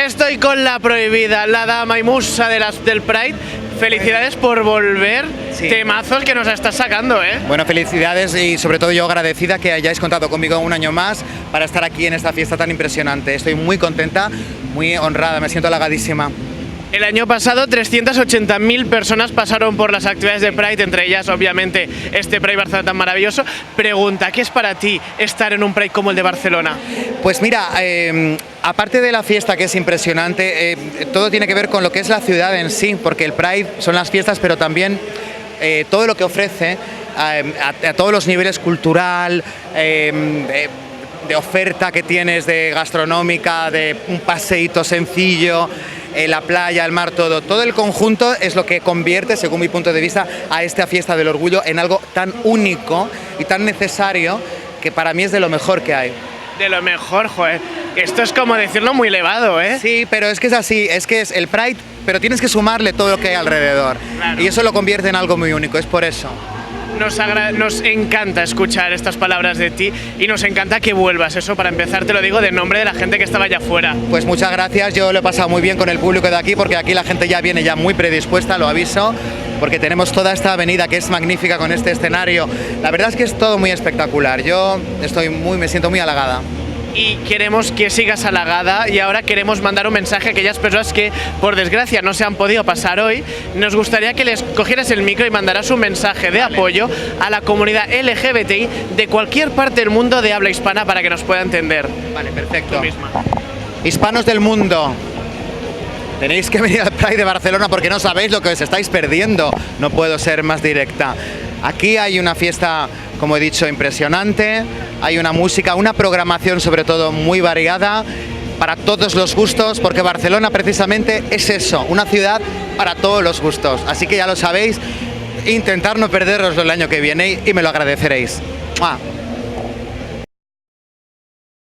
Estoy con la prohibida, la dama y musa del Pride. Felicidades por volver, Sí. Temazos que nos estás sacando, ¿eh? Bueno, felicidades y sobre todo yo agradecida que hayáis contado conmigo un año más para estar aquí en esta fiesta tan impresionante. Estoy muy contenta, muy honrada, me siento halagadísima. El año pasado 380.000 personas pasaron por las actividades de Pride, entre ellas obviamente este Pride Barcelona tan maravilloso. Pregunta, ¿qué es para ti estar en un Pride como el de Barcelona? Pues mira, aparte de la fiesta que es impresionante, todo tiene que ver con lo que es la ciudad en sí, porque el Pride son las fiestas, pero también todo lo que ofrece a todos los niveles cultural, de oferta que tienes, de gastronómica, de un paseíto sencillo, la playa, el mar, todo el conjunto es lo que convierte, según mi punto de vista, a esta fiesta del orgullo en algo tan único y tan necesario que para mí es de lo mejor que hay. De lo mejor, joder. Esto es como decirlo muy elevado, ¿eh? Sí, pero es que es así, es que es el Pride, pero tienes que sumarle todo lo que hay alrededor. Claro. Y eso lo convierte en algo muy único, es por eso. Nos encanta escuchar estas palabras de ti y nos encanta que vuelvas. Eso, para empezar, te lo digo de nombre de la gente que estaba allá afuera. Pues muchas gracias, yo lo he pasado muy bien con el público de aquí, porque aquí la gente ya viene ya muy predispuesta, lo aviso, porque tenemos toda esta avenida que es magnífica con este escenario. La verdad es que es todo muy espectacular, yo me siento muy halagada. Y queremos que sigas halagada y ahora queremos mandar un mensaje a aquellas personas que, por desgracia, no se han podido pasar hoy. Nos gustaría que les cogieras el micro y mandaras un mensaje de apoyo a la comunidad LGBTI de cualquier parte del mundo de habla hispana para que nos pueda entender. Vale, perfecto. Tú misma. Hispanos del mundo, tenéis que venir al Pride de Barcelona porque no sabéis lo que os estáis perdiendo. No puedo ser más directa. Aquí hay una fiesta, como he dicho, impresionante. Hay una música, una programación sobre todo muy variada para todos los gustos, porque Barcelona precisamente es eso, una ciudad para todos los gustos. Así que ya lo sabéis, intentar no perderoslo el año que viene y me lo agradeceréis. ¡Mua!